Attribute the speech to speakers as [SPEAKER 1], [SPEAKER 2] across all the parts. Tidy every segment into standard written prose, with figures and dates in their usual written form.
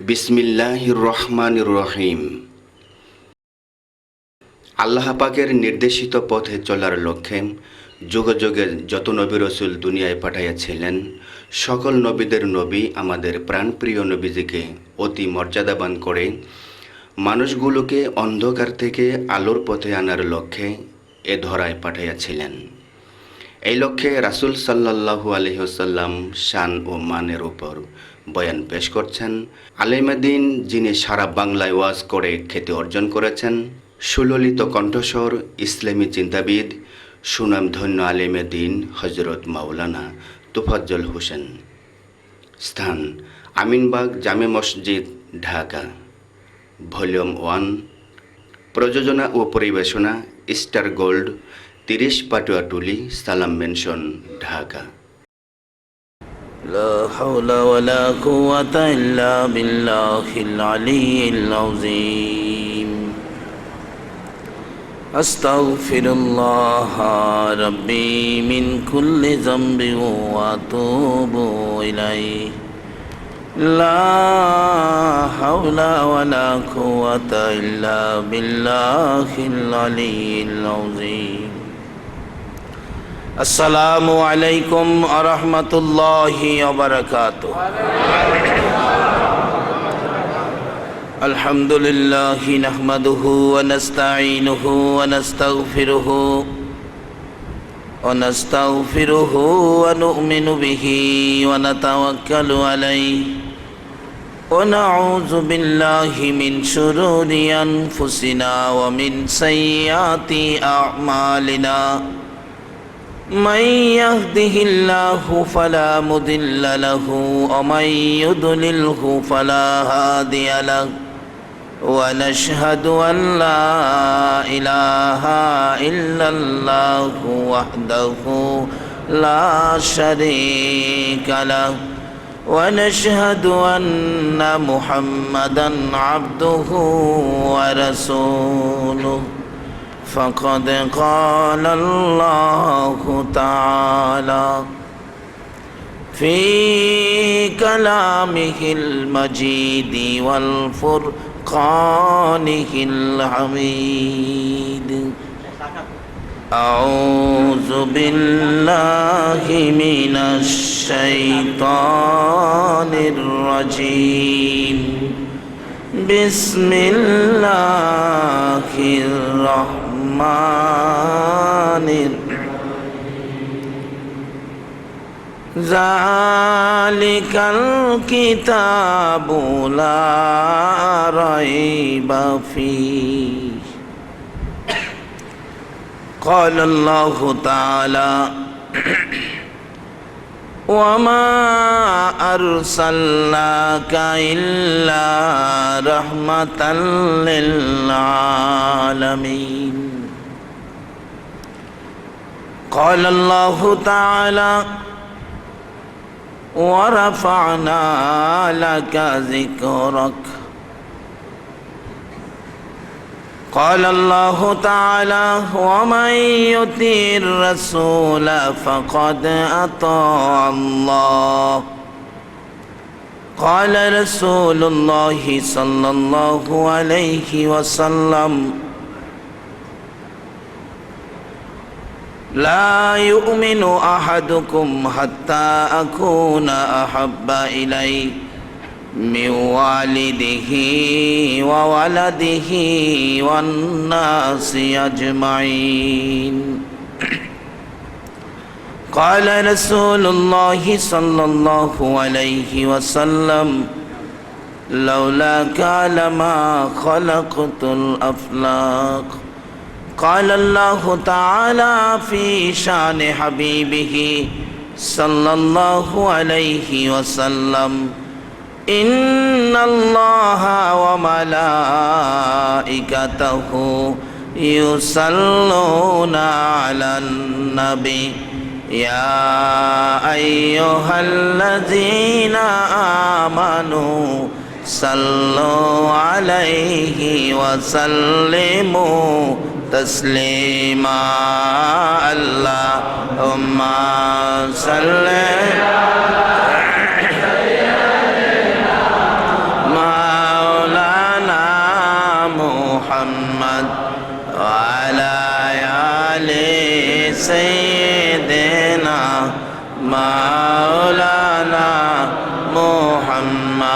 [SPEAKER 1] বিসমিল্লাহির রহমানির রহিম। আল্লাহ পাকের নির্দেশিত পথে চলার লক্ষ্যে যুগে যুগে যত নবী রসুল দুনিয়ায় পাঠাইয়াছিলেন, সকল নবীদের নবী আমাদের প্রাণপ্রিয় নবীজিকে অতি মর্যাদাবান করে মানুষগুলোকে অন্ধকার থেকে আলোর পথে আনার লক্ষ্যে এ ধরায় পাঠাইয়াছিলেন। এই লক্ষ্যে রাসূল সাল্লাল্লাহু আলাইহি ওয়াসাল্লাম শান ও মানের উপর বয়ান পেশ করছেন। আলেমে দ্বীন, যিনি সারা বাংলায় ওয়াজ করে খ্যাতি অর্জন করেছেন, সুললিত কণ্ঠস্বর ইসলামী চিন্তাবিদ, সুনামধন্য আলেমে দ্বীন হযরত মাওলানা তোফাজ্জল হোসেন। স্থান: আমিনবাগ জামে মসজিদ, ঢাকা। ভলিউম 1। প্রযোজনা ও পরিবেশনা স্টার গোল্ড, 30 পাটুয়াটুলি, সালাম মেনশন, ঢাকা।
[SPEAKER 2] لا حول ولا قوة إلا بالله العلي العظيم. أستغفر الله ربي من كل ذنب وأتوب إليه. لا حول ولا قوة إلا بالله العلي العظيم. السلام عليكم ورحمة الله وبركاته. الحمد لله نحمده ونستعينه ونستغفره ونؤمن به ونتوكل عليه ونعوذ بالله من شرور أنفسنا ومن سيئات أعمالنا. من يهده الله فلا مضل له ومن يضلله فلا هادي له. ونشهد أن لا إله إلا الله وحده لا شريك له. ونشهد أن محمدا عبده ورسوله. فقد قال الله تعالى في كلامه المجيد والفرقانه الحميد. أعوذ بالله من الشيطان الرجيم. بسم الله الرحمن ذلك الكتاب لا ريب فيه. قال الله تعالى وما أرسلناك إلا رحمة للعالمين. قال الله تعالى ورفعنا لك ذكرك. قال الله تعالى ومن يطع الرسول فقد أطاع الله. قال رسول الله صلى الله عليه وسلم لا يؤمن أحدكم حتى أكون أحب إليه من والده وولده والناس أجمعين. قال رسول الله صلى الله عليه وسلم لولاك لما خلقت الأفلاك. قال الله تعالى في شان حبيبه صلى الله عليه وسلم إن الله وملائكته يصلون على النبي يا أيها الذين آمنوا صلوا عليه وسلموا تسليما. اللهم صل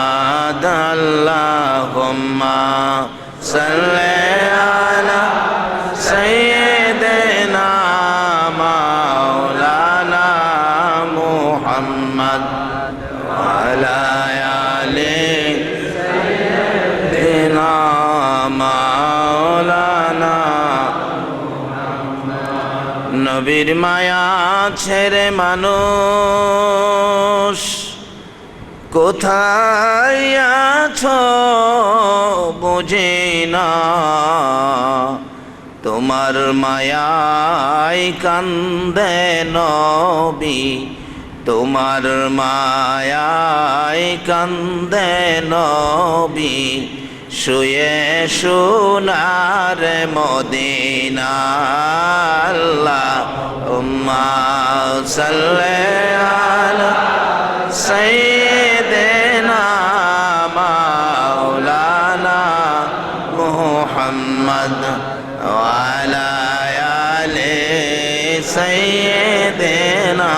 [SPEAKER 2] محمد اللهم صل على سيدنا مولانا محمد وعلى آل سيدنا مولانا নবীর মায়া ছেড়ে মানুষ কোথায় আছো বুঝি না, তোমার মায়ায় কান্দে নবী, তোমার মায়ায় কান্দে নবী, শুয়ে সোনার মদিনা। আল্লাহুম্মা সাল্লি আলা সাইয়্যিদিনা মাওলানা মুহাম্মদ ওয়া আলা আলি সাইয়্যিদিনা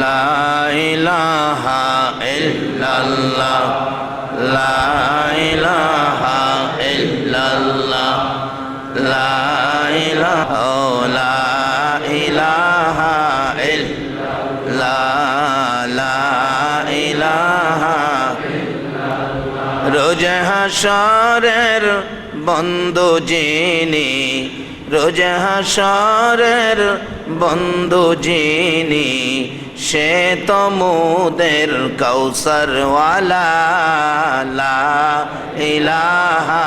[SPEAKER 2] লা ইলাহা ইল্লাল্লাহ, লা ইলাহা ইল্লাল্লাহ, লা ইলাহা, লা ইলাহা ইল্লাল্লাহ, লা ইলাহা। রোজ হাশরের বন্ধু যিনি, রোজ হাশরের বন্ধু যিনি, সে তো মুদের কৌসর ওয়ালা। লা ইলাহা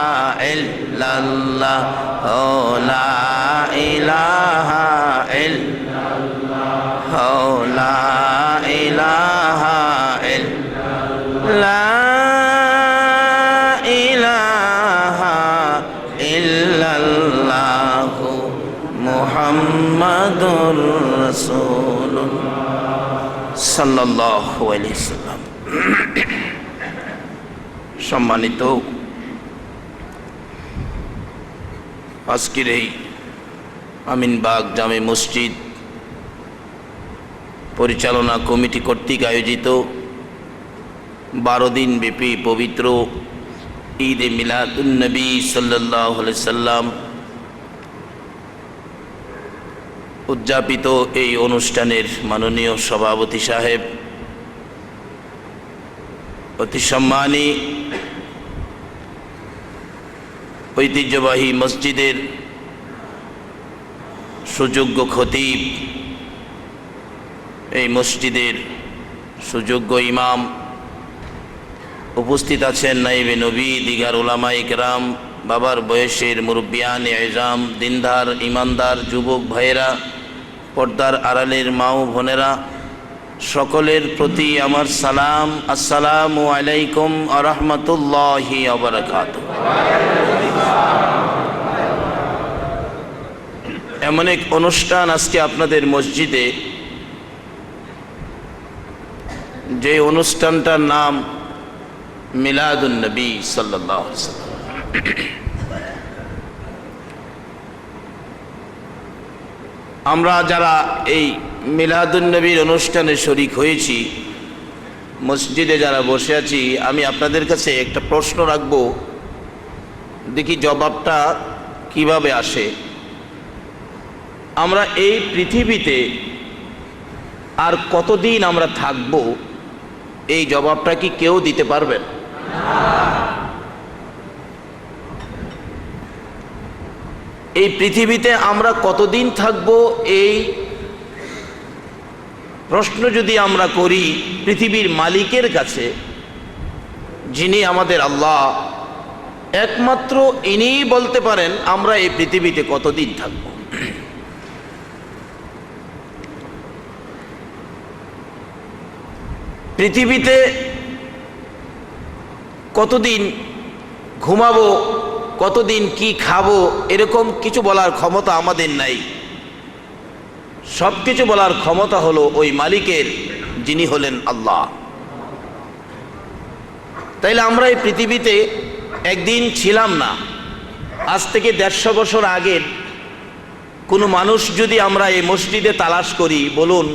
[SPEAKER 2] ইল্লাল্লাহ, ও লা ইলাহা ইল্লাল্লাহ, ও লা ইলাহা ইল্লাল্লাহ, ইলাহা ইল্লাল্লাহ মুহাম্মাদুর রাসূলুল্লাহ সাল্লাল্লাহু আলাইহি সাল্লাম। সম্মানিত আজকের এই আমিনবাগ জামে মসজিদ পরিচালনা কমিটি কর্তৃক আয়োজিত 12 দিন ব্যাপী পবিত্র ঈদে মিলাদুন নবী সাল্লাল্লাহু আলাইহি সাল্লাম উদযাপিত এই অনুষ্ঠানের মাননীয় সভাপতি সাহেব, অতি সম্মানী ঐতিহ্যবাহী মসজিদের সুযোগ্য খতিব, এই মসজিদের সুযোগ্য ইমাম, উপস্থিত আছেন নাইবে নবী, দিগার উলামায়ে কেরাম, বাবার বয়সের মুরব্বিয়ানে এজাম, দিনদার ইমানদার যুবক ভাইয়েরা, পর্দার আড়ালের মা ও বোনেরা, সকলের প্রতি আমার সালাম। আসসালামু আলাইকুম ওয়া রাহমাতুল্লাহি ওয়া বারাকাতুহু। এমন এক অনুষ্ঠান আজকে আপনাদের মসজিদে, যে অনুষ্ঠানটার নাম মিলাদুন নবী সাল্লাল্লাহু আলাইহি ওয়াসাল্লাম। আমরা যারা এই মিলাদুন নবীর অনুষ্ঠানে শরীক হয়েছি, মসজিদে যারা বসে আছি, আমি আপনাদের কাছে একটা প্রশ্ন রাখব, দেখি জবাবটা কিভাবে আসে। আমরা এই পৃথিবীতে আর কতদিন আমরা থাকব, এই জবাবটা কি কেউ দিতে পারবেন? এই পৃথিবীতে আমরা কতদিন থাকব, এই প্রশ্ন যদি আমরা করি পৃথিবীর মালিকের কাছে, যিনি আমাদের আল্লাহ, একমাত্র ইনিই বলতে পারেন আমরা এই পৃথিবীতে কতদিন থাকব। পৃথিবীতে কতদিন ঘুমাবো, কতদিন কি খাবো, এরকম কিছু বলার ক্ষমতা আমাদের নাই। সব কিছু বলার ক্ষমতা হলো ওই মালিকের, যিনি হলেন আল্লাহ। তাইলে আমরা এই পৃথিবীতে একদিন ছিলাম না। আজ থেকে 150 বছর আগের কোনো মানুষ যদি আমরা এই মসজিদে তালাশ করি, বলুন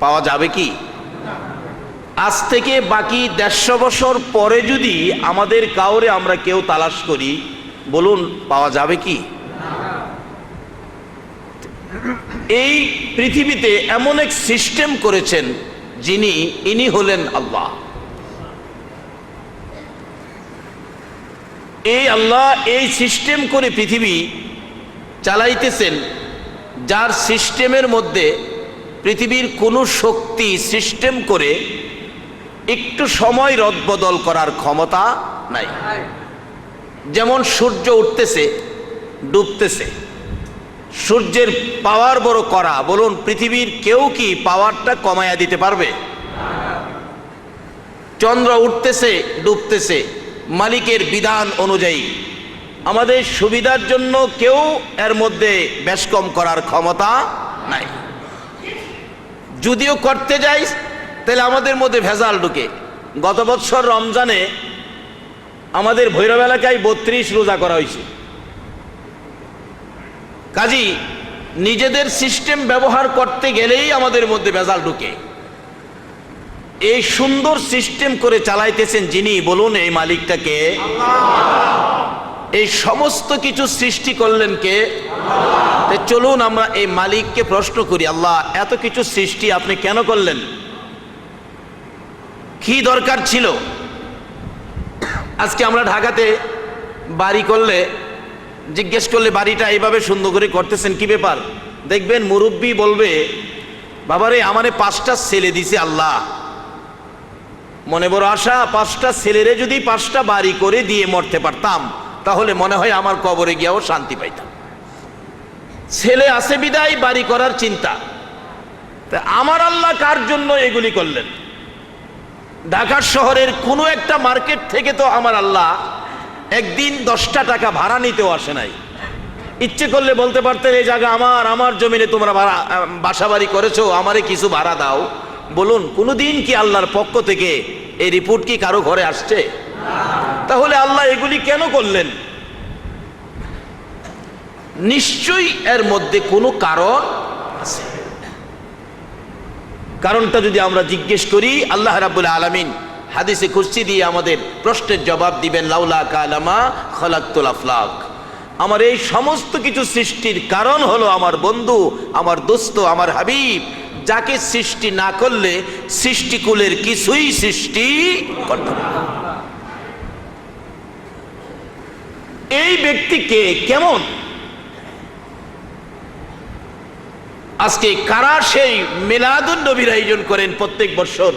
[SPEAKER 2] পাওয়া যাবে কি? আজ থেকে বাকি 150 বছর পরে যদি আমাদের কাউরে আমরা কেউ তালাশ করি, বলুন পাওয়া যাবে কি? এই পৃথিবীতে এমন এক সিস্টেম করেছেন ইনি হলেন আল্লাহ। এই আল্লাহ এই সিস্টেম করে পৃথিবী চালাইতেছেন, যার সিস্টেমের মধ্যে পৃথিবীর কোনো শক্তি সিস্টেম করে একটু সময় রদবদল করার ক্ষমতা নাই। যেমন সূর্য উঠতেছে, ডুবতেছে, সূর্যের পাওয়ার বড় করা, বলুন পৃথিবীর কেউ কি পাওয়ারটা কমায়া দিতে পারবে? চন্দ্র উঠতেছে, ডুবতেছে, মালিকের বিধান অনুযায়ী আমাদের সুবিধার জন্য কেউ এর মধ্যে বেশ কম করার ক্ষমতা নাই। যদিও করতে যাই তাহলে আমাদের মধ্যে ভেজাল ঢুকে। গত বছর রমজানে আমাদের ভৈরব এলাকায় 32 রোজা করা হয়েছে। কাজী নিজেদের সিস্টেম ব্যবহার করতে গেলেই আমাদের মধ্যে ভেজাল ঢুকে। এই সুন্দর সিস্টেম করে চালাইতেছেন যিনি, বলুন এই মালিকটাকে? এই সমস্ত কিছু সৃষ্টি করলেন কে? চলুন আমরা এই মালিককে প্রশ্ন করি, আল্লাহ এত কিছু সৃষ্টি আপনি কেন করলেন? কি দরকার ছিল? আজকে আমরা ঢাকাতে বাড়ি করলে জিজ্ঞেস করলে বাড়িটা এইভাবে সুন্দর করে করতেছেন কি ব্যাপার? দেখবেন মুরব্বী বলবে, বাবারে আমারে 5টা ছেলে দিছে আল্লাহ, মনে বড় আশা 5টা ছেলেরে যদি 5টা বাড়ি করে দিয়ে মরতে পারতাম তাহলে মনে হয় আমার কবরে গিয়েও শান্তি পাইতাম। ছেলে আছে বিদায় বাড়ি করার চিন্তা। তা আমার আল্লাহ কার জন্য এগুলি করলেন? ঢাকা শহরের কোনো একটা মার্কেট থেকে তো আমার আল্লাহ একদিন 10টা টাকা ভাড়া নিতেও আসে নাই। ইচ্ছে করলে বলতে পারতেন এই জায়গা আমার জমিনে তোমরা ভাড়া বাসা বাড়ি করেছো, আমারে কিছু ভাড়া দাও। বলুন কোনোদিন কি আল্লাহর পক্ষ থেকে এই রিপোর্ট কি কারো ঘরে আসছে? তাহলে আল্লাহ এগুলি কেন করলেন? নিশ্চয়ই এর মধ্যে কোনো কারণ আছে। কারণটা যদি আমরা জিজ্ঞেস করি, আল্লাহ রাব্বুল আলামিন হাদিসে কুদসি দিয়ে আমাদের প্রশ্নের জবাব দিবেন, লাউলা কালামা খালাকতুল আফলাক। আমার এই সমস্ত কিছু সৃষ্টির কারণ হলো আমার বন্ধু, আমার দোস্ত, আমার হাবিব, যাকে সৃষ্টি না করলে সৃষ্টিকুলের কিছুই সৃষ্টি করতে পারে না। এই ব্যক্তিকে কেমন? আজকে কারা সেই মিলাদুন নবীর আয়োজন করেন প্রত্যেক বছর?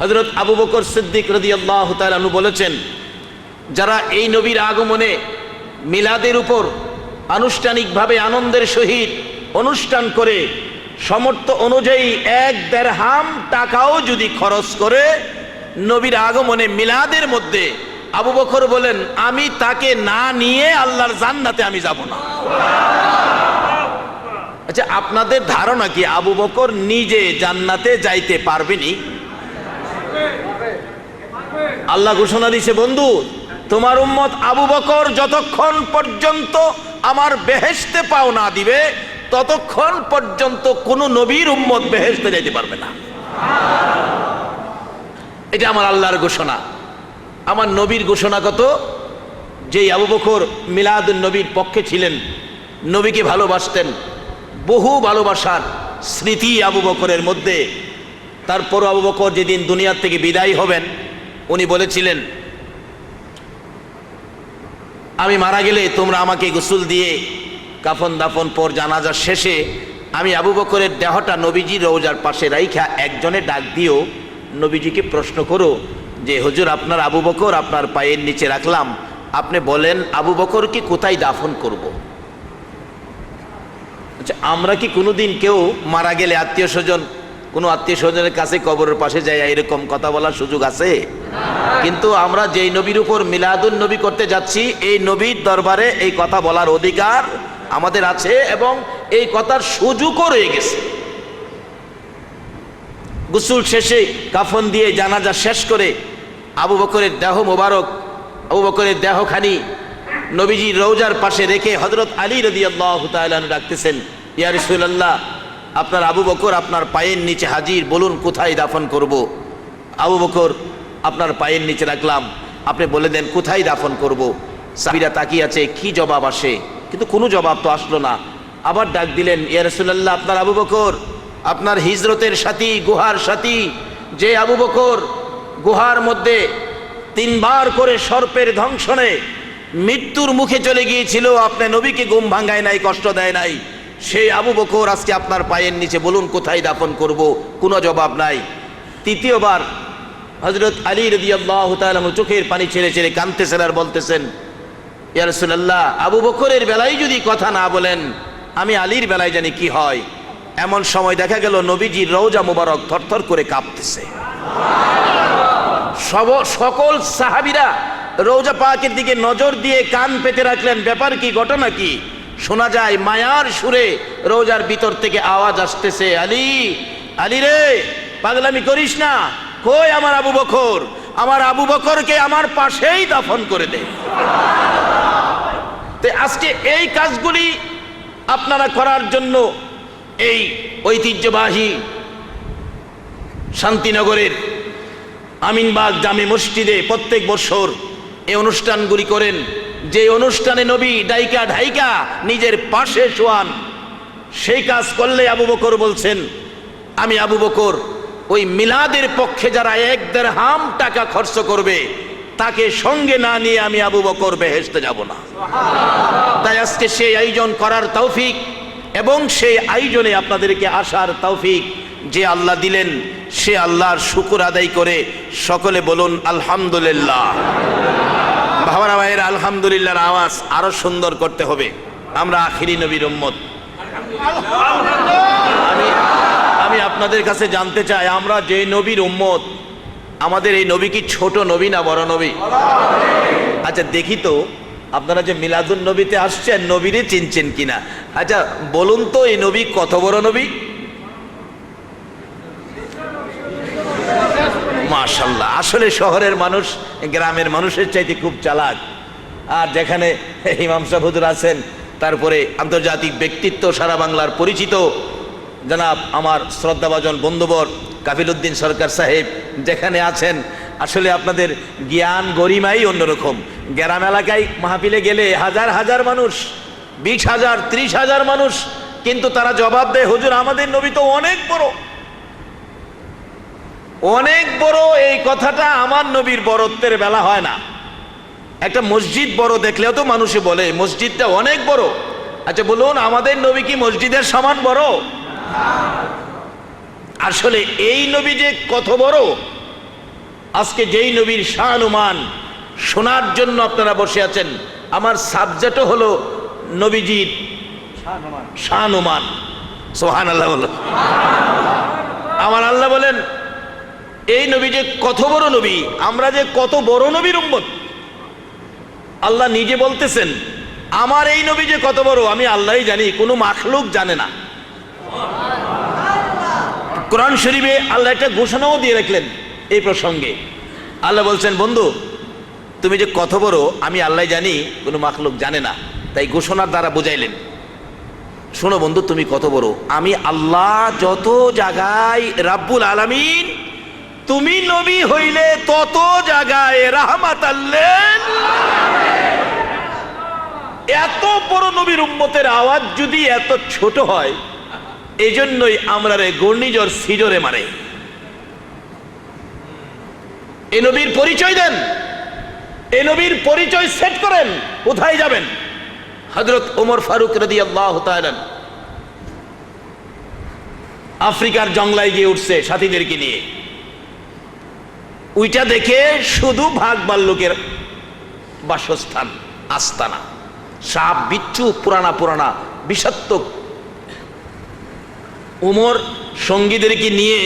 [SPEAKER 2] হযরত আবু বকর সিদ্দিক রাদিয়াল্লাহু তাআলা আনহু বলেছেন, যারা এই নবীর আগমনে মিলাদের উপর আনুষ্ঠানিকভাবে আনন্দের সহিত অনুষ্ঠান করে সামর্থ্য অনুযায়ী 1 দিরহাম টাকাও যদি খরচ করে নবীর আগমনে মিলাদের মধ্যে, আবু বকর বলেন আমি তাকে না নিয়ে আল্লাহর জান্নাতে আমি যাব না। আচ্ছা, আপনাদের ধারণা কি আবু বকর নিজে জান্নাতে যাইতে পারবেনি? আল্লাহ ঘোষণা দিয়েছে, বন্ধু তোমার উম্মত আবু বকর যতক্ষণ পর্যন্ত আমার বেহেশতে পাও না দিবে ততক্ষণ পর্যন্ত কোন নবীর উম্মত বেহেশতে যাইতে পারবে না। এটা আমার আল্লাহর ঘোষণা। আমার নবীর ঘোষণা কত? যে আবু বকর মিলাদুন নবীর পক্ষে ছিলেন, নবীকে ভালোবাসতেন, বহু ভালোবাসার স্মৃতি আবু বকরের মধ্যে। তারপর আবু বকর যেদিন দুনিয়া থেকে বিদায় হবেন, উনি বলেছিলেন আমি মারা গেলে তোমরা আমাকে গোসল দিয়ে কাফন দাফন পর জানাজা শেষে আমি আবু বকরের দেহটা নবীজি রওজার পাশে রাইখা একজনে ডাক দিও, নবীজিকে প্রশ্ন করো যে হুজুর আপনার আবু বকর আপনার পায়ের নিচে রাখলাম, আপনি বলেন আবু বকরকে কোথায় দাফন করব? আচ্ছা, আমরা কি কোনোদিন কেউ মারা গেলে আত্মীয় স্বজন কোনো আত্মীয় স্বজনের কাছে কবরের পাশে যায় এরকম কথা বলার সুযোগ আছে? কিন্তু আমরা যেই নবীর উপর মিলাদুন নবী করতে যাচ্ছি, এই নবীর দরবারে এই কথা বলার অধিকার আমাদের আছে এবং এই কথার সুযোগও রয়ে গেছে। গোসল শেষে কাফন দিয়ে জানাজা শেষ করে আবু বকরের দেহ মোবারক, আবু বকরের দেহখানি নবীজি রওজার পাশে রেখে হযরত আলী রাদিয়াল্লাহু তাআলা ডাকতেছেন, ইয়া রাসূলুল্লাহ আপনার আবু বকর আপনার পায়ের নিচে হাজির, বলুন কোথায় দাফন করব। আবু বকর আপনার পায়ের নিচে রাখলাম, আপনি বলে দেন কোথায় দাফন করব। সাহাবীরা তাকিয়ে আছে, কি জবাব আসে, কিন্তু কোনো জবাব তো আসলো না। আবার ডাক দিলেন, ইয়া রাসূলুল্লাহ, আপনার আবু বকর, আপনার হিজরতের সাথী, গুহার সাথী, যে আবু বকর গুহার মধ্যে 3 বার করে সর্পের দংশনে মৃত্যুর মুখে চলে গিয়েছিল, আপনি নবীকে ঘুম ভাঙায় নাই, কষ্ট দেয় নাই, সেই আবু বকর আজকে আপনার পায়ের নিচে, বলুন কোথায় দাফন করব। কোনো জবাব নাই। তৃতীয়বার হযরত আলী রাদিয়াল্লাহু তাআলা চোখের পানি ছেড়ে ছেড়ে কাঁদতেছেন আর বলতেছেন, ইয়া রাসূলুল্লাহ, আবু বকরের বেলায় যদি কথা না বলেন, আমি আলীর বেলায় জানি কি হয়। এমন সময় দেখা গেল নবীজির রওজা মুবারক থরথর করে কাঁপতেছে। সকল সাহাবীরা রওজা পাকের দিকে নজর দিয়ে কান পেতে রাখলেন, ব্যাপার কি, ঘটনা কি। শোনা যায় মায়ার সুরে রওজার ভিতর থেকে আওয়াজ আসতেছে, আলী, আলী রে, পাগলামি করিস না, কই আমার আবু বকর, আমার আবু বকরকে আমার পাশেই দাফন করে দে। তো আজকে এই কাজগুলি আপনারা করার জন্য এই ঐতিহ্যবাহী শান্তিনগরের আমিনবাগ জামে মসজিদে প্রত্যেক বছর এই অনুষ্ঠানগুলি করেন। যে অনুষ্ঠানে নবী ডাইকা ঢাইকা নিজের পাশে শোয়ান, সেই কাজ করলে আবু বকর বলছেন, আমি আবু বকর ওই মিলাদের পক্ষে যারা 1 দিরহাম টাকা খরচ করবে, তাকে সঙ্গে না নিয়ে আমি আবু বকর বেহেশতে যাব না। তাই আজকে সেই আয়োজন করার তৌফিক এবং সেই আয়োজনে আপনাদেরকে আসার তৌফিক যে আল্লাহ দিলেন, সে আল্লাহর শুকর আদায় করে সকলে বলুন আলহামদুলিল্লাহ। ভাইরা ভাইয়েরা, আলহামদুলিল্লাহর আওয়াজ আরো সুন্দর করতে হবে। আমরা আখিরি নবীর উম্মত। আমি আপনাদের কাছে জানতে চাই, আমরা যে নবীর উম্মত, আমাদের এই নবী কি ছোট নবী না বড় নবী? আচ্ছা দেখি তো, আপনারা যে মিলাদুন নবীতে আসছেন, নবীরে চিনছেন কিনা? আচ্ছা বলুন তো, এই নবী কত বড় নবী? মাশাআল্লাহ। আসলে শহরের মানুষ গ্রামের মানুষের চাইতে খুব চালাক। আর যেখানে ইমাম সাহেব হুজুর আছেন, তারপরে আন্তর্জাতিক ব্যক্তিত্ব, সারা বাংলার পরিচিত জনাব আমার শ্রদ্ধাভাজন বন্ধুবর কাফিল উদ্দিন সরকার সাহেব যেখানে আছেন, আসলে আপনাদের জ্ঞান গরিমাই অন্যরকম। গ্রাম এলাকায় মাহফিলে গেলে হাজার হাজার মানুষ, 20,000 30,000 মানুষ, কিন্তু তারা জবাব দেয়, হুজুর আমাদের নবী তো অনেক বড়, অনেক বড়। এই কথাটা আমার নবীর বড়ত্বের বেলা হয় না। একটা মসজিদ বড় দেখলেও তো মানুষে বলে মসজিদটা অনেক বড়। আচ্ছা বলুন, আমাদের নবী কি মসজিদের সমান বড়? আসলে এই নবী যে কত বড়, আজকে যেই নবীর শানুমান শোনার জন্য আপনারা বসে আছেন, আমার সাবজেক্টও হলো নবীজির শানুমান। সুবহানাল্লাহ বলো। আমার আল্লাহ বলেন, এই নবী যে কত বড় নবী, আমরা যে কত বড় নবীর উম্মত। আল্লাহ নিজে বলতেছেন, আমার এই নবী যে কত বড় আমি আল্লাহই জানি, কোনো মাখলুক জানে না। কোরআন শরীফে আল্লাহ একটা ঘোষণাও দিয়ে রাখলেন এই প্রসঙ্গে। আল্লাহ বলছেন, বন্ধু তুমি যে কত বড় আমি আল্লাহ জানি, কোনো মাখলুক জানে না। তাই ঘোষণার দ্বারা বুঝাইলেন, শোনো বন্ধু তুমি কত বড়, আমি আল্লাহ যত জায়গায় রাব্বুল আলামিন, তুমি নবী হইলে তত জায়গায় রাহমাতাল লিল। এত বড় নবীর উম্মতের আওয়াজ যদি এত ছোট হয়, এই জন্যই আমরা রে ঘূর্ণিঝড় সিজরে মারে। এই নবীর পরিচয় দেন, এই নবীর পরিচয় সেট করেন, কোথায় যাবেন? হযরত ওমর ফারুক রাদিয়াল্লাহু তাআলা আফ্রিকার জংলায় গিয়ে উঠছে সাথীদেরকে নিয়ে। ওইটা দেখে শুধু ভাগ ভাল্লুকের বাসস্থান, আস্তানা, সাপ বিচ্ছু, পুরানা পুরানা বিষাক্ত। উমর সঙ্গীদেরকে নিয়ে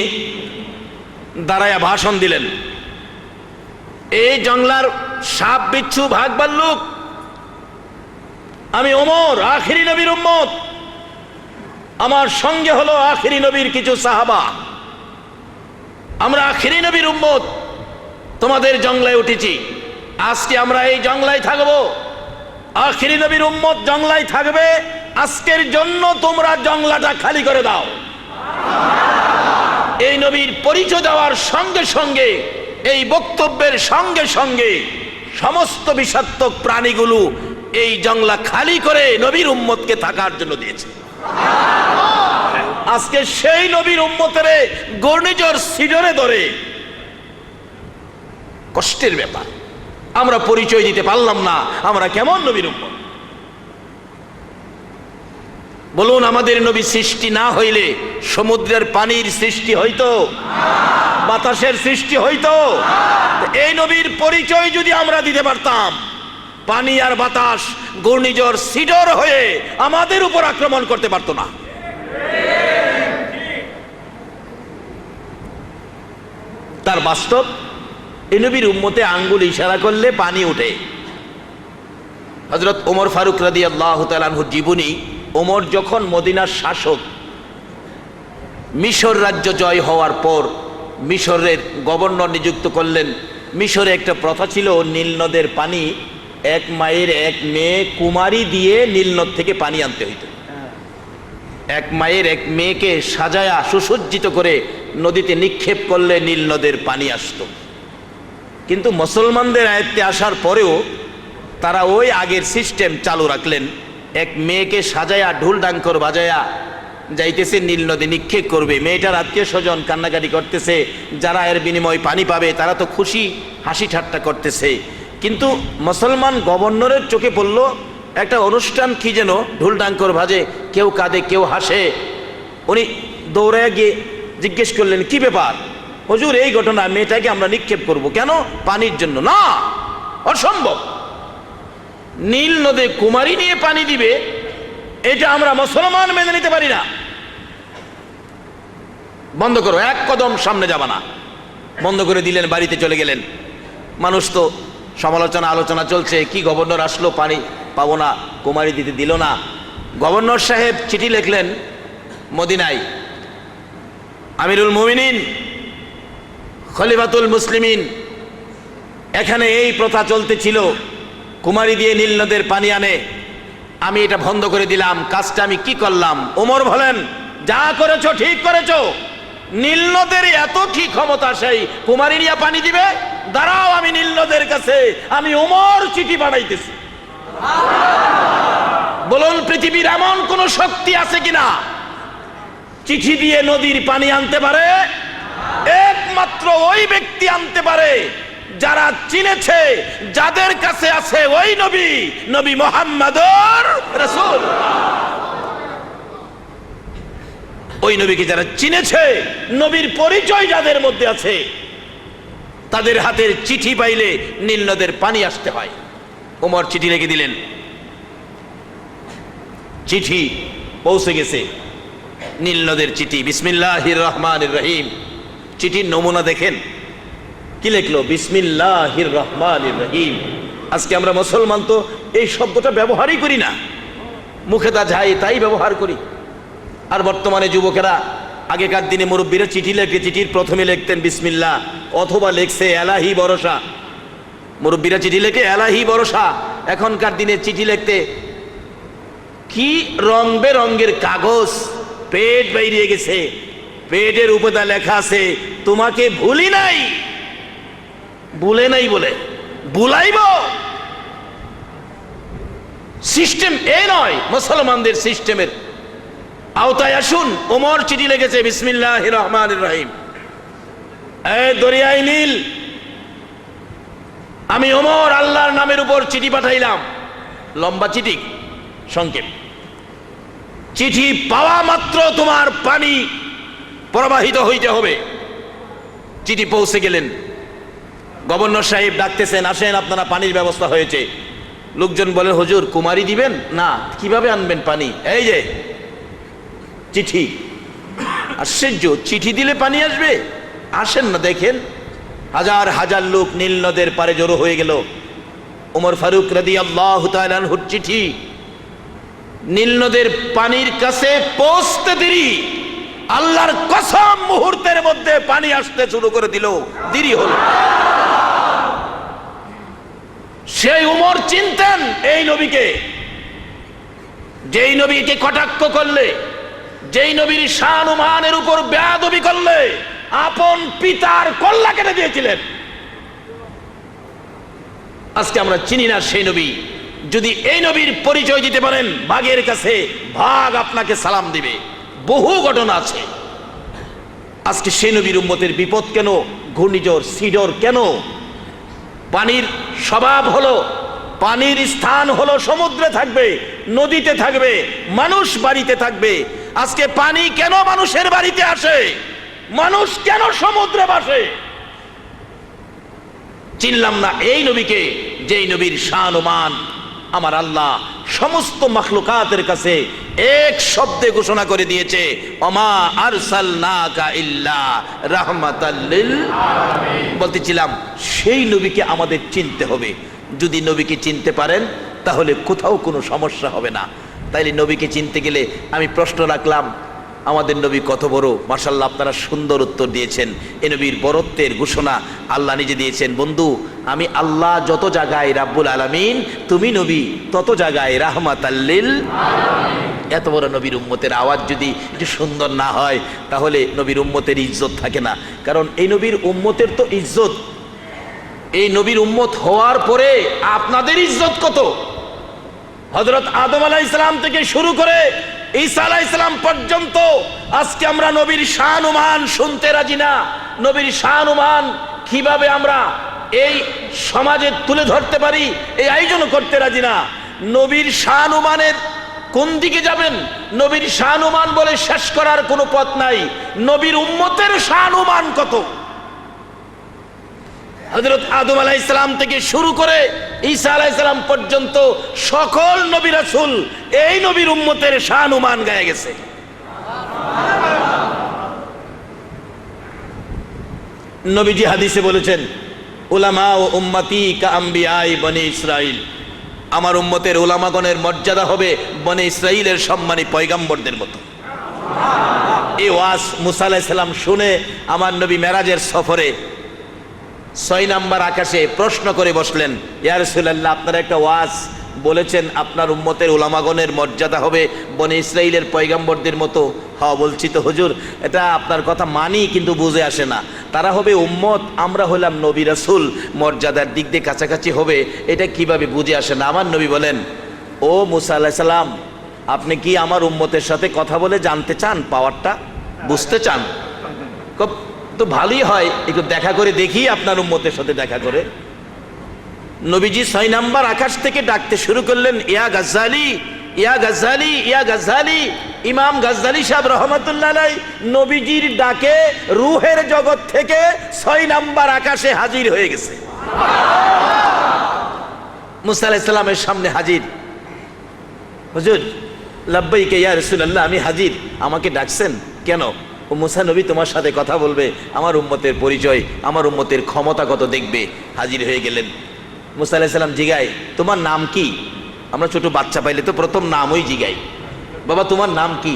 [SPEAKER 2] দাঁড়ায়া ভাষণ দিলেন, এই জংলার সাপ বিচ্ছু ভাগ ভাল্লুক, আমি ওমর আখিরি নবীর উম্মত, আমার সঙ্গে হলো আখিরি নবীর কিছু সাহাবা, আমরা আখিরি নবীর উম্মত, তোমাদের জংলায় উঠেছি, আজকে আমরা এই জংলায় থাকবো, আখিরি নবীর উম্মত জংলায় থাকবে, আজকের জন্য তোমরা জংলাটা খালি করে দাও। এই নবীর পরিচয় দেওয়ার সঙ্গে সঙ্গে, এই বক্তব্যের সঙ্গে সঙ্গে সমস্ত বিষাক্ত প্রাণীগুলো এই জংলা খালি করে নবীর উম্মতকে থাকার জন্য দিয়েছে। আজকে সেই নবীর উম্মতের ঘূর্ণিঝড় সিডরে ধরে, কষ্টের ব্যাপার। আমরা পরিচয় দিতে পারলাম না আমরা কেমন নবীর উম্মত। বলুন, আমাদের নবী সৃষ্টি না হইলে সমুদ্রের পানির সৃষ্টি হইতো? বাতাসের সৃষ্টি হইতো? এই নবীর পরিচয় যদি আমরা দিতে পারতাম, পানি আর বাতাস ঘূর্ণিঝড় সিডর হয়ে আমাদের উপর আক্রমণ করতে পারতো না। তার বাস্তব, এই নবীর উম্মতে আঙ্গুল ইশারা করলে পানি ওঠে। হযরত ওমর ফারুক রাদিয়াল্লাহু তাআলা আনহুর জীবনী। ওমর যখন মদিনার শাসক, মিশর রাজ্য জয় হওয়ার পর মিশরের গভর্নর নিযুক্ত করলেন। মিশরে একটা প্রথা ছিল, নীল নদের পানি এক মায়ের এক মেয়ে কুমারী দিয়ে নীল নদ থেকে পানি আনতে হইত। এক মায়ের এক মেয়েকে সাজায়া সুসজ্জিত করে নদীতে নিক্ষেপ করলে নীল নদের পানি আসতো। কিন্তু মুসলমানদের আয়ত্তে আসার পরেও তারা ওই আগের সিস্টেম চালু রাখলেন। এক মেয়েকে সাজায়া ঢোল ডাঙ্কর বাজায়া যাইতেছে নীল নদী নিক্ষেপ করবে। মেয়েটার আত্মীয় স্বজন কান্নাকাটি করতেছে, যারা এর বিনিময়ে পানি পাবে তারা তো খুশি, হাসি ঠাট্টা করতেছে। কিন্তু মুসলমান গভর্নরের চোখে পড়ল একটা অনুষ্ঠান, কি যেন ঢোল ডাঙ্কর বাজে, কেউ কাঁদে কেউ হাসে। উনি দৌড়ায় গিয়ে জিজ্ঞেস করলেন, কি ব্যাপার হুজুর? এই ঘটনা, মেয়েটাকে আমরা নিক্ষেপ করব কেন? পানির জন্য? না, অসম্ভব। নীল নদে কুমারী নিয়ে পানি দিবে, এটা আমরা মুসলমান মেনে নিতে পারি না। বন্ধ করো, এক কদম সামনে যাবা না। বন্ধ করে দিলেন, বাড়িতে চলে গেলেন। মানুষ তো সমালোচনা আলোচনা চলছে, কি গভর্নর আসলো পানি পাবো না, কুমারী দিতে দিল না। গভর্নর সাহেব চিঠি লিখলেন মদিনায়, আমিরুল মুমিনিন খলিফাতুল মুসলিমিন, এখানে এই প্রথা চলতেছিল, কুমারী দিয়ে নীল নদের পানি আনে, আমি এটা বন্ধ করে দিলাম, কাজটা আমি কি করলাম? ওমর বলেন, যা করেছো ঠিক করেছো। নীল নদের এত কি ক্ষমতা সেই কুমারী নিয়ে পানি দিবে? দাঁড়াও, আমি নীল নদের কাছে আমি ওমর চিঠি পাঠাইতেছি। বলুন, পৃথিবীর এমন কোন শক্তি আছে কিনা চিঠি দিয়ে নদীর পানি আনতে পারে? একমাত্র ওই ব্যক্তি আনতে পারে যারা চিনেছে, যাদের কাছে আছে ওই নবী, নবী মুহাম্মদুর রাসূল। ওই নবীকে যারা চিনেছে, নবীর পরিচয় যাদের মধ্যে আছে, তাদের হাতের চিঠি পাইলে নীল নদের পানি আসতে হয়। ওমর চিঠি লিখে দিলেন, চিঠি পৌঁছে গেছে, নীল নদের চিঠি। বিসমিল্লাহির রহমানির রহিম। চিঠির নমুনা দেখেন, কি লিখলো? বিসমিল্লাহির রহমানির রহিম। আজকে আমরা মুসলমান তো এই শব্দটা ব্যবহারই করি না, মুখে তা যাই তাই ব্যবহার করি। আর বর্তমানে যুবকেরা, আগেকার দিনে মুরব্বীরা চিঠি লেখে, চিঠির প্রথমে লিখতেন বিসমিল্লাহ, অথবা লেখছে এলাহি ভরসা। মুরব্বীরা চিঠি লেখে এলাহি ভরসা। এখনকার দিনে চিঠি লিখতে কি রং বেরঙের কাগজ, পেট বেরিয়ে গেছে, পেটের উপরে লেখা আছে তোমাকে ভুলি নাই, ভুলে নাই বলে ভুলাইব। সিস্টেম এ নয়, মুসলমানদের সিস্টেমের আওতায় আসুন। ওমর চিঠি লিখেছে বিসমিল্লাহির রহমানির রহিম। এ দরিয়াই নীল, আমি ওমর আল্লাহর নামের উপর চিঠি পাঠাইলাম। লম্বা চিঠি, সংক্ষেপ। চিঠি পাওয়া মাত্র তোমার পানি প্রবাহিত হইতে হবে। চিঠি পৌঁছে গেলেন, গভর্নর সাহেব ডাকতেছেন, আসেন আপনারা, পানির ব্যবস্থা হয়েছে। লোকজন বলে, হুজুর কুমারী দিবেন না, কিভাবে আনবেন পানি? এই যে চিঠি। আশ্চর্য, চিঠি দিলে পানি আসবে? আসেন না, দেখেন। হাজার হাজার লোক নীল নদের পারে জড়ো হয়ে গেল। ওমর ফারুক রাদিয়াল্লাহু তাআলা আনহুর চিঠি নীল নদের পানির কাছে পৌঁছতে দেরি, আল্লাহর কসম মুহূর্তের মধ্যে পানি আসতে শুরু করে দিল, দেরি হল। সেই ওমর চিনতেন এই নবীকে, যেই নবীকে কটাক্ষ করলে, যেই নবীর শান ও মানের উপর বেয়াদবি করলে আপন পিতার কল্লা কেটে দিয়েছিলেন। আজকে আমরা চিনি না সেই নবী। যদি এই নবীর পরিচয় দিতে পারেন, বাঘের কাছে বাঘ আপনাকে সালাম দিবে। বহু ঘটনা আছে। আজকে সেই নবীর উম্মতের বিপদ কেন? ঘূর্ণিঝড় সিডর কেন? পানির স্বভাব হলো, পানির স্থান হলো সমুদ্রে থাকবে, নদীতে থাকবে, মানুষ বাড়িতে থাকবে। আজকে পানি কেন মানুষের বাড়িতে আসে? মানুষ কেন সমুদ্রে ভাসে? চিনলাম না এই নবীকে, যেই নবীর শান ও মান আমার আল্লাহ সমস্ত মাখলুকাতের কাছে এক শব্দে ঘোষণা করে দিয়েছে, ওমা আরসালনাকা ইল্লা রাহমাতাল লিল আলামিন। বলতেছিলাম সেই নবীকে আমাদের চিনতে হবে। যদি নবীকে চিনতে পারেন তাহলে কোথাও কোনো সমস্যা হবে না। তাইলে নবীকে চিনতে গেলে আমি প্রশ্ন রাখলাম, আমাদের নবী কত বড়? মাশাআল্লাহ, আপনারা সুন্দর উত্তর দিয়েছেন। এই নবীর বরত্বের ঘোষণা আল্লাহ নিজে দিয়েছেন। বন্ধু, আমি আল্লাহ যত জায়গায় রাব্বুল আলামিন, তুমি নবী তত জায়গায় রাহমাতাল লিল আলামিন। এত বড় নবীর উম্মতের আওয়াজ যদি একটু সুন্দর না হয় তাহলে নবীর উম্মতের ইজ্জত থাকে না। কারণ এই নবীর উম্মতের তো ইজ্জত, এই নবীর উম্মত হওয়ার পরে আপনাদের ইজ্জত কত? হযরত আদম আলাইহিস সালাম থেকে শুরু করে ঈসা আলাইহিস সালাম পর্যন্ত আজকে আমরা নবীর শান ও মান শুনতে রাজি না। নবীর শান ও মান কিভাবে আমরা এই সমাজে তুলে ধরতে পারি এই আয়োজন করতে রাজি না। নবীর শান ও মানের কোন দিকে যাবেন? নবীর শান ও মান বলে শেষ করার কোনো পথ নাই। নবীর উম্মতের শান ও মান কত? হযরত আদম আলাইহিস সালাম থেকে শুরু করে ঈসা আলাইহিস সালাম পর্যন্ত সকল নবী রাসূল এই নবীর উম্মতের শান ও মান গায়ে গেছে। নবীজি হাদিসে বলেছেন, উলামা ও উম্মতি কা আম্বিয়াই বনি ইসরাইল। আমার উম্মতের উলামাগণের মর্যাদা হবে বনি ইসরাইলের সম্মানী পয়গম্বরদের মতো। এই ওয়াজ মুসা আলাইহিস সালাম শুনে আমার নবী মেরাজের সফরে 6 নম্বর আকাশে প্রশ্ন করে বসলেন, ইয়া রাসূলুল্লাহ, আপনারা একটা ওয়াজ বলেছেন আপনার উম্মতের উলামাগণের মর্যাদা হবে বনি ইসরাইলের পয়গম্বরদের মতো। হ্যাঁ বলছি তো হুজুর, এটা আপনার কথা মানি, কিন্তু বুঝে আসে না। তারা হবে উম্মত, আমরা হলাম নবী রাসূল, মর্যাদার দিক দিয়ে কাছাকাছি হবে, এটা কিভাবে বুঝে আসে না। আমার নবী বলেন, ও মুসা আলাইহিস সালাম, আপনি কি আমার উম্মতের সাথে কথা বলে জানতে চান, পাওয়ারটা বুঝতে চান? তো ভালোই হয়, একটু দেখা করে দেখি আপনার উম্মতের সাথে দেখা করে। নবীজি 6 নম্বর আকাশ থেকে ডাকতে শুরু করলেন, ইয়া গাজ্জালি, ইয়া গাজ্জালি, ইয়া গাজ্জালি। ইমাম গাজ্জালি সাহেব রহমাতুল্লাহ আলাইহি নবীজির ডাকে রূহের জগৎ থেকে 6 নম্বর আকাশে হাজির হয়ে গেছে। মুসা আলাইহিস সালামের সামনে হাজির। হুজুর, লাব্বাইকা ইয়া রাসূলুল্লাহ, আমি হাজির, আমাকে ডাকছেন কেন? ও মুসা নবী তোমার সাথে কথা বলবে, আমার উম্মতের পরিচয়, আমার উম্মতের ক্ষমতা কত দেখবে। হাজির হয়ে গেলেন। মুসা আলাইহিস সালাম জিগায়, তোমার নাম কি? আমরা ছোট বাচ্চা পাইলে তো প্রথম নামই জিগাই, বাবা তোমার নাম কি,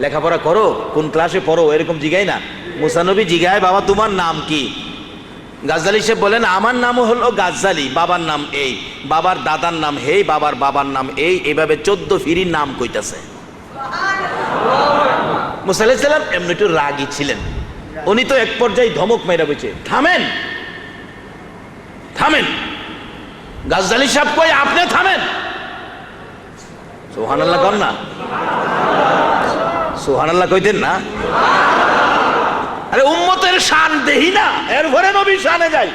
[SPEAKER 2] লেখাপড়া করো, কোন ক্লাসে পড়ো, এরকম জিগাই না। মুসা নবী জিগায়, বাবা তোমার নাম কি? গাজ্জালি সাহেব বলেন, আমার নাম হলো গাজ্জালি, বাবার নাম এই, বাবার দাদার নাম হেই, বাবার বাবার নাম এই, এভাবে 14 ফিরির নাম কইতাছে। মুসা আলাইহিস সালাম এমনি একটু রাগী ছিলেন। উনি তো এক পর্যায়ে ধমক মেরা বলছে, থামেন থামেন। গাজ্জালি সাহেব কই, আপনি থামেন। সুবহানাল্লাহ কন না, সুবহানাল্লাহ কইতেন না। আরে উম্মতের শান দেহি না, এর ভরে নবীর শানে যাই।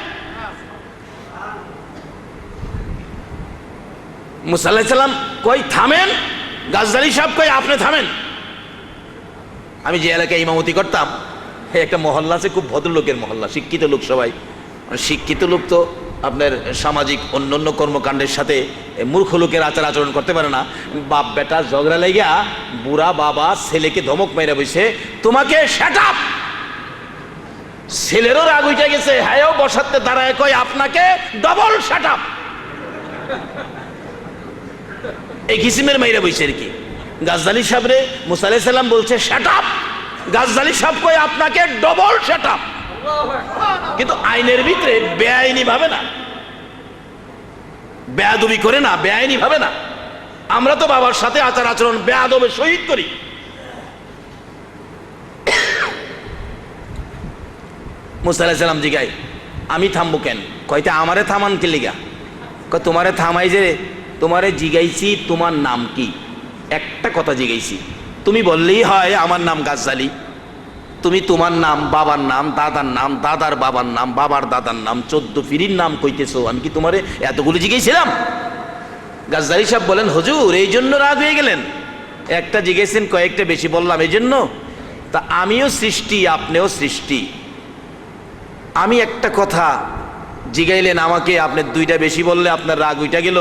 [SPEAKER 2] মুসা আলাইহিস সালাম কই থামেন, গাজ্জালি সাহেব কই আপনি থামেন। আমি যে এলাকায় ইমামতি করতাম, একটা মহল্লা আছে, খুব ভদ্রলোকের মহল্লা, শিক্ষিত লোক সবাই। শিক্ষিত লোক তো আপনার সামাজিক অন্যান্য কর্মকাণ্ডের সাথে মূর্খ লোকের আচার আচরণ করতে পারে না। বাপ বেটা ঝগড়া লেগা বুড়া বাবা ছেলেকে ধমক মেরে বসে, তোমাকে শাট আপ। ছেলেরও রাগ উঠে গেছে, হ্যাঁ বসাতে দাঁড়ায় কয়, আপনাকে ডবল শাট আপ। এই কিসিমের মাইরা বসে আর কি। গাজ্জালি সাহেব রে মুসা আলাইহিস সালাম বলছে শাট আপ, গাজ্জালি সাহেব কয় আপনাকে ডবল শাট আপ। কিন্তু আইনের ভিতরে বেআইনি ভাবে না, বেয়াদবি করে না, বেআইনি ভাবে না। আমরা তো বাবার সাথে আচার আচরণ বেয়াদবের সহিত করি। মুসা আলাইহিস সালাম জিগায়, আমি থামবো কেন? কয়টা আমারে থামান কে লিগা? কয় তোমারে থামাই যে তোমারে জিগাইছি তোমার নাম কি, একটা কথা জিগাইছি, তুমি বললেই হয় আমার নাম গাজ্জালি। তুমি তোমার নাম, বাবার নাম, দাদার নাম, দাদার বাবার নাম, বাবার দাদার নাম, 14 পীরের নাম কইতেছো, আমি কি তোমারে এতগুলো জিগাইছিলাম? গাজ্জালি সাহেব বলেন, হুজুর এই জন্য রাগ হয়ে গেলেন? একটা জিজ্ঞেসেন, কয়েকটা বেশি বললাম এই জন্য? তা আমিও সৃষ্টি, আপনিও সৃষ্টি। আমি একটা কথা জিগাইলেন আমাকে, আপনি দুইটা বেশি বললে আপনার রাগ উইটা গেল।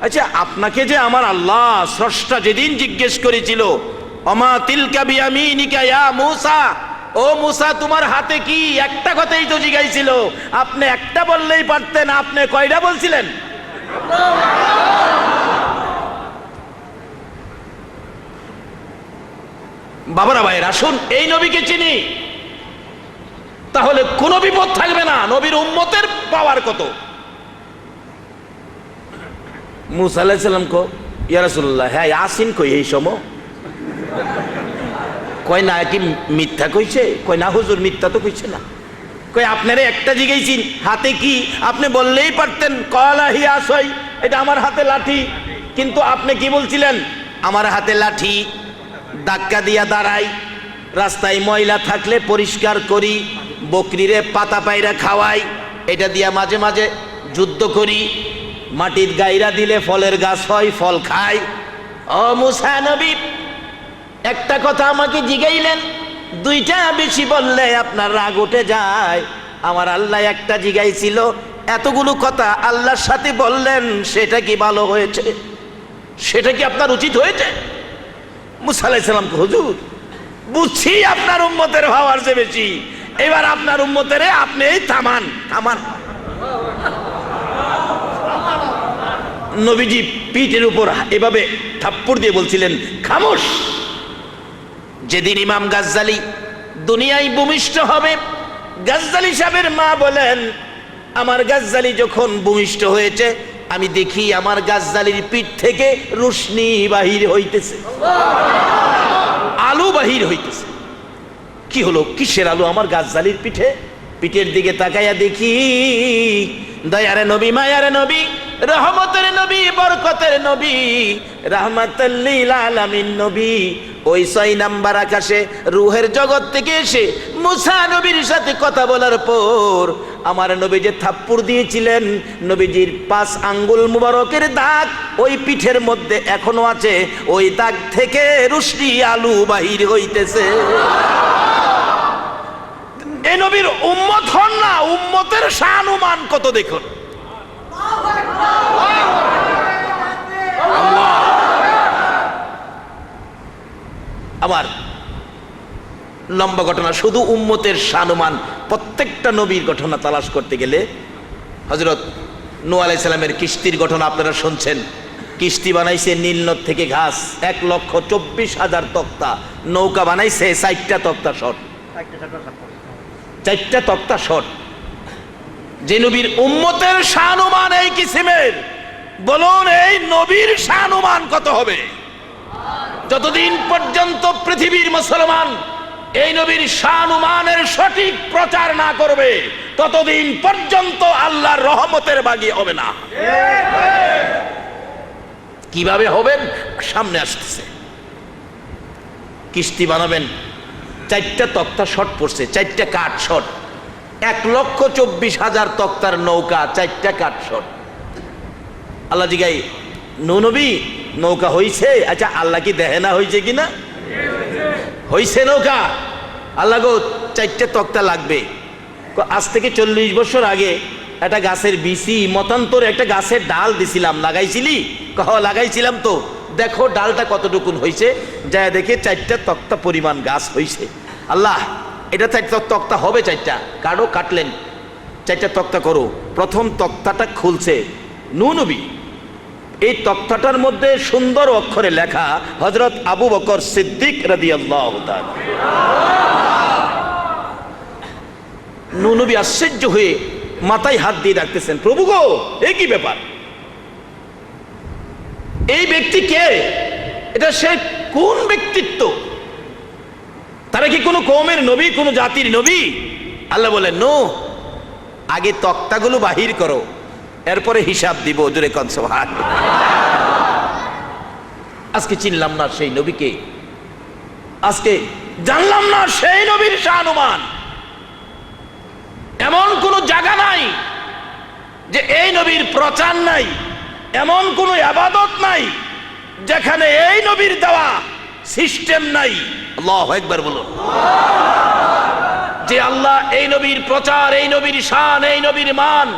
[SPEAKER 2] আচ্ছা, আপনাকে যে আমার আল্লাহ স্রষ্টা যেদিন জিজ্ঞেস করেছিল, অমা তিলকা বিয়ামিনিকা ইয়া মূসা, ও মূসা তোমার হাতে কি, একটা কথাই তো জিগাইছিল, আপনি একটা বললেই পারতেন, আপনি কয়টা বলছিলেন? বাবারা ভাইয়ের, আসুন এই নবীকে চিনি, তাহলে কোনো বিপদ থাকবে না। নবীর উম্মতের পাওয়ার কত। মুসা আলাইহিস সালাম কো, ইয়া রাসূলুল্লাহ, হ্যাঁ আসিন কই এই সময়? কয় না, কি মিথ্যা কইছে? কয় না হুজুর, মিথ্যা তো কইছে না। কয় আপনারে একটা জিগাইছি হাতে কি, আপনি বললেই পারতেন। কলা হিয়া আসই, এটা আমার হাতে লাঠি, কিন্তু আপনি কি বলছিলেন? আমার হাতে লাঠি, ধাক্কা দিয়া দাঁড়াই, রাস্তায় ময়লা থাকলে পরিষ্কার করি, বকরিরে পাতা পায়রা খাওয়াই, এটা দিয়া মাঝে মাঝে যুদ্ধ করি, মাটির গাইরা দিলে ফলের গাছ হয়, ফল খাই। ও মুসা নবী, একটা কথা আমাকে জিগাইলেন, দুইটা বেশি বললে আপনার রাগ উঠে যায়। আমার আল্লাহ একটা জিগাইছিল, এতগুলো কথা আল্লাহর সাথে বললেন, সেটা কি ভালো হয়েছে? সেটা কি আপনার উচিত হয়েছে? মুসা আলাইহিস সালাম, হুজুর বুঝছি আপনার উম্মতের হওয়ার যে বেশি, এবার আপনার উম্মতের আপনি থামান, থামান। নবীজি পিঠের উপর এভাবে থাপ্পড় দিয়ে বলছিলেন, খামোশ। যেদিন ইমাম গাজ্জালি দুনিয়ায় ভূমিষ্ঠ হবে, গাজ্জালি সাহেবের মা বলেন, আমার গাজ্জালি যখন ভূমিষ্ঠ হয়েছে, আমি দেখি আমার গাজ্জালির পিঠ থেকে রোশনি বাহির হইতেছে, আলো বাহির হইতেছে। কি হলো, কিসের আলো আমার গাজ্জালির পিঠে? পিঠের দিকে তাকাইয়া দেখি, দয়ারে নবী, মায়ারে নবী, রহমতের নবী, বরকতের নবী, রাহমাতাল লিল আলামিন নবী, ওই 6 নাম্বার আকাশে রূহের জগৎ থেকে এসে মুসা নবীর সাথে কথা বলার পর আমার নবী যে থাপ্পড় দিয়েছিলেন, নবীজির 5 আঙ্গুল মুবারকের দাগ ওই পিঠের মধ্যে এখনো আছে, ওই দাগ থেকে রোশনি আলো বাহির হইতেছে। এই নবীর উম্মত হন না, উম্মতের শানুমান কত দেখুন। আমার লম্বা ঘটনা, শুধু উম্মতের শানুমান, প্রত্যেকটা নবীর ঘটনা তালাশ করতে গেলে, হযরত নূহ আলাইহিস সালামের কিস্তির ঘটনা আপনারা শুনছেন। কিস্তি বানাইছে নীল নদ থেকে ঘাস, 1,24,000 তক্তা, নৌকা বানাইছে 4টা তক্তা শর্ট, 4টা তক্তা শর্ট। যে নবীর উম্মতের শানুমান এই কিসিমের, বলুন এই নবীর শানুমান কত হবে? যতদিন পর্যন্ত পৃথিবীর মুসলমান এই নবীর শানুমানের সঠিক প্রচার না করবে, ততদিন পর্যন্ত আল্লাহর রহমতের বাগি হবে না। কিভাবে হবেন সামনে আসতেছে। কিস্তি বানাবেন, 4টা তক্তা শর্ট পড়ছে, 4টা কাঠ শর্ট, 1,24,000 তক্তার নৌকা, 4টা কাঠ শর্ট। আল্লাহ জিগাই, নূহ নবী নৌকা হইছে? আচ্ছা আল্লাহ কি দেখে না হইছে কিনা? হইছে নৌকা। আল্লাহ গো 4টা তক্তা লাগবে। আজ থেকে 40 বছর আগে একটা গাছের বিচি মতান্তরে একটা গাছের ডাল দিছিলাম, লাগাইছিলি? কহ লাগাইছিলাম তো, দেখো ডালটা কতটুকুন হইছে। যায় দেখে 4টা তক্তা পরিমাণ গাছ হইছে। আল্লাহ এটা 4টা তক্তা হবে, 4টা কাটো, কাটলেন, 4টা তক্তা করো। প্রথম তক্তাটা খুলছে, নূহ নবী। এই তক্তাটার মধ্যে সুন্দর অক্ষরে লেখা হযরত আবু বকর সিদ্দিক রাদিয়াল্লাহু তাআলা। নূহ নবী আশ্চর্য হয়ে মাথায় হাত দিয়ে ডাকতেছেন, প্রভু গো এ কি ব্যাপার? এই ব্যক্তি কে? এটা সে কোন ব্যক্তিত্ব? তারা কি কোনো কওমের নবী, কোনো জাতির নবী?
[SPEAKER 3] আল্লাহ বলেন নূহ আগে তক্তাগুলো বাহির করো, এরপরে হিসাব দিব। জোরে কোন সুবহানাল্লাহ। আজকে চিনলাম না সেই নবীকে, আজকে জানলাম না সেই নবীর শানুমান। এমন কোন জায়গা নাই যে এই নবীর প্রচার নাই, এমন কোন ইবাদত নাই যেখানে এই নবীর দেওয়া সিস্টেম নাই। আল্লাহু আকবার বলুন। যে আল্লাহ এই নবীর প্রচার, এই নবীর শান, এই নবীর মান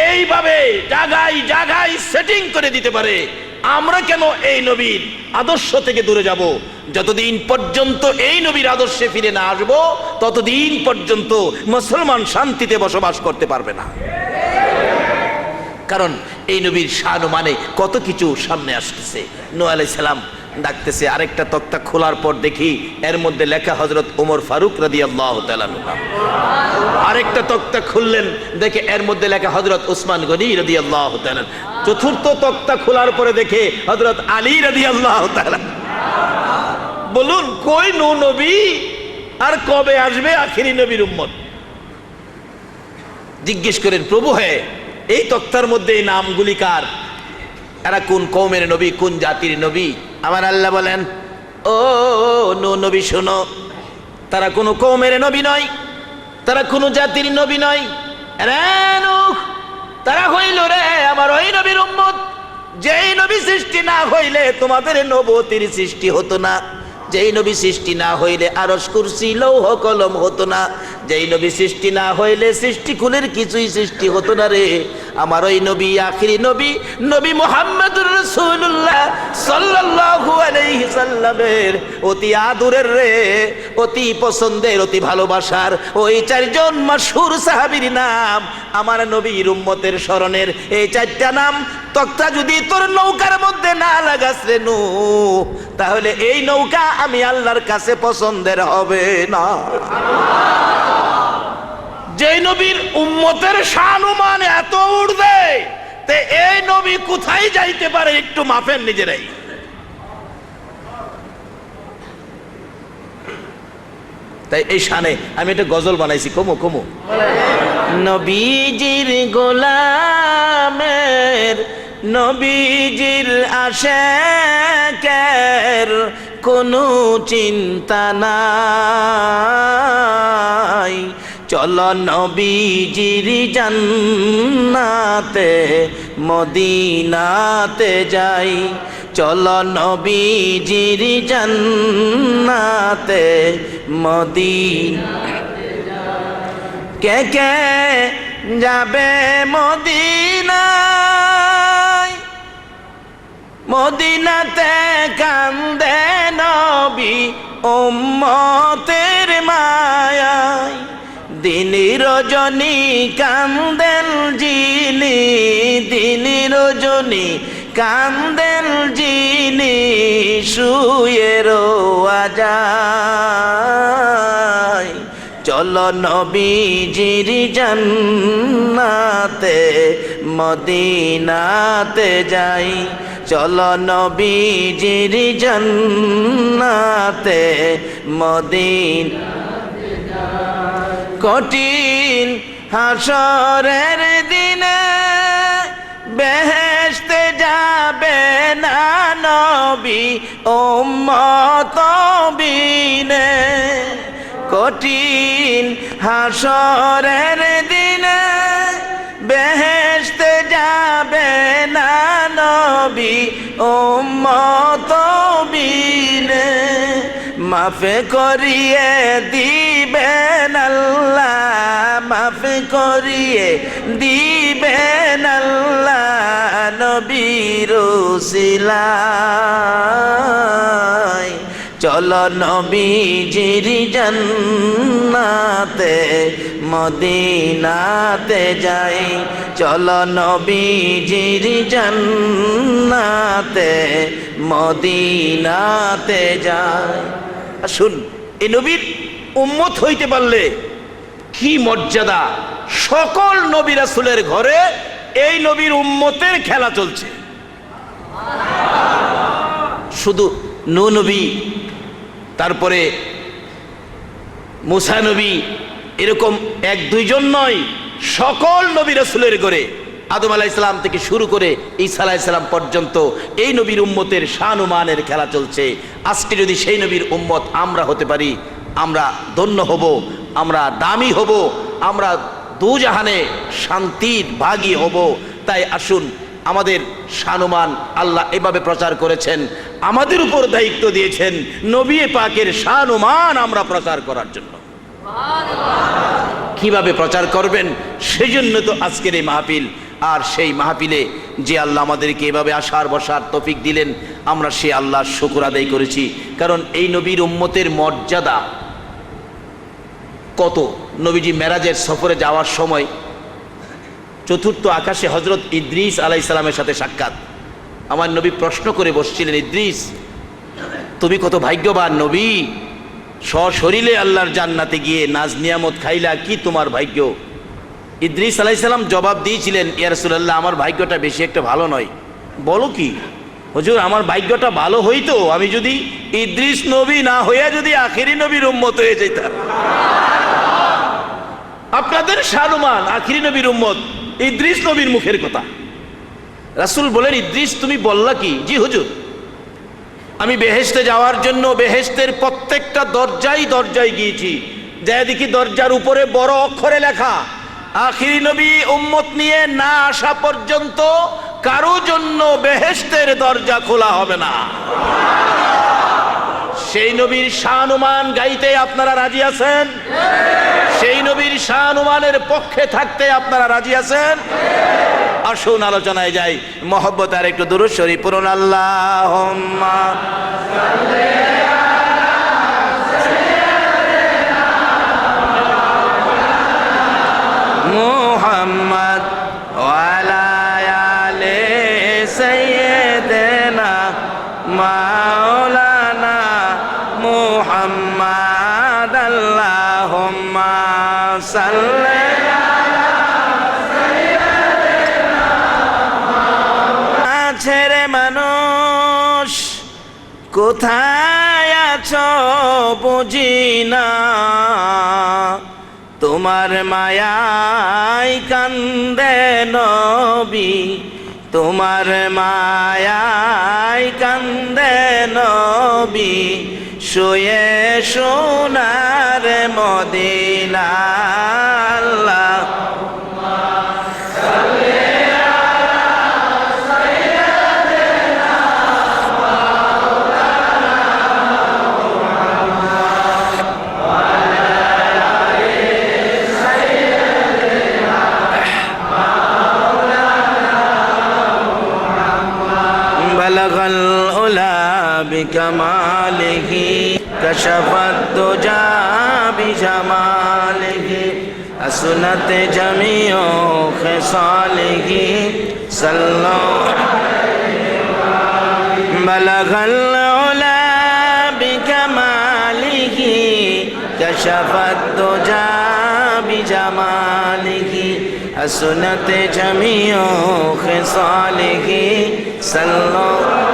[SPEAKER 3] এইভাবে জায়গায় জায়গায় সেটিং করে দিতে পারে, আমরা কেন এই নবীর আদর্শ থেকে দূরে যাব? যতদিন পর্যন্ত এই নবীর আদর্শে ফিরে না আসব, ততদিন পর্যন্ত মুসলমান শান্তিতে বসবাস করতে পারবে না। কারণ এই নবীর শান মানে কত কিছু সামনে আসতেছে। নূহ আলাইহিস সালাম ডাকতেছে, আরেকটা তক্তা খোলার পর দেখি এর মধ্যে লেখা হযরত ওমর ফারুক রাদিয়াল্লাহু তাআলা আনহু। আরেকটা তক্তা খুললেন, দেখে এর মধ্যে লেখা হযরত উসমান গনি রাদিয়াল্লাহু তাআলা। চতুর্থ তক্তা খোলার পরে দেখে হযরত আলী রাদিয়াল্লাহু তাআলা। বলুন কই নূহ নবী আর কবে আসবে আখিরি নবীর উম্মত? জিজ্ঞেস করেন, প্রভু হ্যাঁ এই তক্তার মধ্যে এই নামগুলি কার? এরা কোন কওমের নবী, কোন জাতির নবী? আমার আল্লাহ বলেন, ও নূহ নবী শোনো, তারা কোনো কওমের নবী নয়, তারা কোনো জাতির নবী নয়। রে নূহ, তারা হইল রে আমার ওই নবীর উম্মত, যেই নবী সৃষ্টি না হইলে তোমাদের নবুয়তির সৃষ্টি হতো না, যেই নবী সৃষ্টি না হইলে আরশ কুরসি লৌহ কলম হতো না, যেই নবী সৃষ্টি না হইলে সৃষ্টি কুলের কিছুই সৃষ্টি হতো না রে। আমার ওই নবী আখিরি নবী, নবী মুহাম্মদুর রাসূলুল্লাহ সাল্লাল্লাহু আলাইহি সাল্লামের অতি আদরের রে, অতি পছন্দের, অতি ভালোবাসার ওই চারজন মাশহুর সাহাবীর নাম আমার নবীর উম্মতের স্মরণের এই চারটা নাম তক্তা যদি তোর নৌকার মধ্যে না লাগাস রে নূহ, তাহলে এই নৌকা আমি আল্লাহর কাছে পছন্দের হবে না। যে নবীর উম্মতের শানুমান এত উঠবে, তে এই নবী কোথায় যাইতে পারে একটু মাপেন নিজেরাই। তাই এই শানে আমি একটা গজল বানাইছি, কমু কমু। নবীজির গোলামের, নবীজির আশিকের কোনো চিন্তা নাই, চলো নবীজির জান্নাতে মদিনাতে যাই, চলো নবীজির জান্নাতে মদিনাতে যাই। কে কে যাবে মদিনায়, মদিনাতে কান্দে নবী উম্মতের মায়ায়, দিন রজনী কান্দেন যিনি, দিন রজনী কান্দেন যিনি শুয়ে রোয়া যায়, চলো নবীজির জান্নাতে মদিনাতে যাই, চলো নবীজির জান্নাতে মদিনাতে যাই। কঠিন হাসরের দিনে বেহেশতে যাবে না নবী উম্মত বিনে, কঠিন হাসরের দিনে বেহেশতে যাবে না নবী উম্মত বিনে, মাফ করিয়ে দিবেন আল্লাহ, মাফ করিয়ে দিবেন আল্লাহ নবীর উসিলায়, চলো নবীজির জান্নাতে মদিনাতে যাই, চলো নবীজির জান্নাতে মদিনাতে যাই। আসুন, এই নবীর উম্মত হইতে পারলে কি মর্যাদা। সকল নবী রাসূলের ঘরে এই নবীর উম্মতের খেলা চলছে। শুধু নূহ নবী, তারপরে মুসা নবী, এরকম এক দুইজন নয়, সকল নবী রাসূলের ঘরে আদম আলাইহিস সালাম থেকে শুরু করে ঈসা আলাইহিস সালাম পর্যন্ত এই নবীর উম্মতের শান ও মানের খেলা চলছে। আজকে যদি সেই নবীর উম্মত আমরা হতে পারি, আমরা ধন্য হব, আমরা দামি হব, আমরা দুজাহানে শান্তির ভাগী হব। তাই আসুন, আমাদের শানুমান আল্লাহ এভাবে প্রচার করেছেন, আমাদের উপর দায়িত্ব দিয়েছেন নবী পাকের শানুমান আমরা প্রচার করার জন্য। কিভাবে প্রচার করবেন, সেজন্য তো আজকের এই মাহফিল। আর সেই মাহফিলে যে আল্লাহ আমাদেরকে এভাবে আসার বসার তৌফিক দিলেন, আমরা সে আল্লাহর শুকর আদায় করেছি। কারণ এই নবীর উম্মতের মর্যাদা কত। নবীজি মেরাজের সফরে যাওয়ার সময় চতুর্থ আকাশে হজরত ইদ্রিস আলাইহিস সালামের সাথে সাক্ষাৎ। আমার নবী প্রশ্ন করে বসছিলেন, ইদ্রিস তুমি কত ভাগ্যবান নবী, সশরীরে আল্লাহর জান্নাতে গিয়ে নাজ নিয়ামত খাইলা, কি তোমার ভাগ্য। ইদ্রিস আলাইহিস সালাম জবাব দিয়েছিলেন, ইয়া রাসূলুল্লাহ আমার ভাগ্যটা বেশি একটা ভালো নয়। বলো কি হুজুর, আমার ভাগ্যটা ভালো হইতো আমি যদি ইদ্রিস নবী না হইয়া যদি আখেরি নবীর উম্মত হয়ে যেতাম। আপনাদের শানুমান আখেরি নবীর উম্মত, ইদ্রিস নবীর মুখের কথা। রাসূল বলেন, ইদ্রিস তুমি বললা কি? জি হুজুর, আমি বেহেশতে যাওয়ার জন্য বেহেশতের প্রত্যেকটা দরজায় দরজায় গিয়েছি, যা দেখি দরজার উপরে বড় অক্ষরে লেখা, আখিরি নবী উম্মত নিয়ে না আসা পর্যন্ত কারো জন্য বেহেশতের দরজা খোলা হবে না। সেই নবীর শানুমান গাইতে আপনারা রাজি আছেন? সেই নবীর শানুমানের পক্ষে থাকতে আপনারা রাজি আছেন? আসুন আলোচনায় যাই। মহব্বত আর একটু দুরূদ শরীফ পড়ুন। আল্লাহুম্মা মুহাম্মদ ওয়া আলা আলি সাইয়্যিদিনা মাওলানা মুহাম্মদ। আল্লাহুম্মা সাল্লি ছেড়ে মানুষ কোথায় আছো বুঝি না, তোমার মায়ায় কান্দে নবী, তোমার মায়ায় কান্দে নবী, শুয়ে সোনার মদিনা। আল্লাহ বলগল উলা বিকমালিহি কশফত দুজা বিজমালিহি আসনাত জামিউ খিসালিহি সাল্লাল্লাহু বলগল উলা বিকমালিহি কশফত দুজা বিজমালিহি আসনাত জামিউ খিসালিহি সাল্লাল্লাহু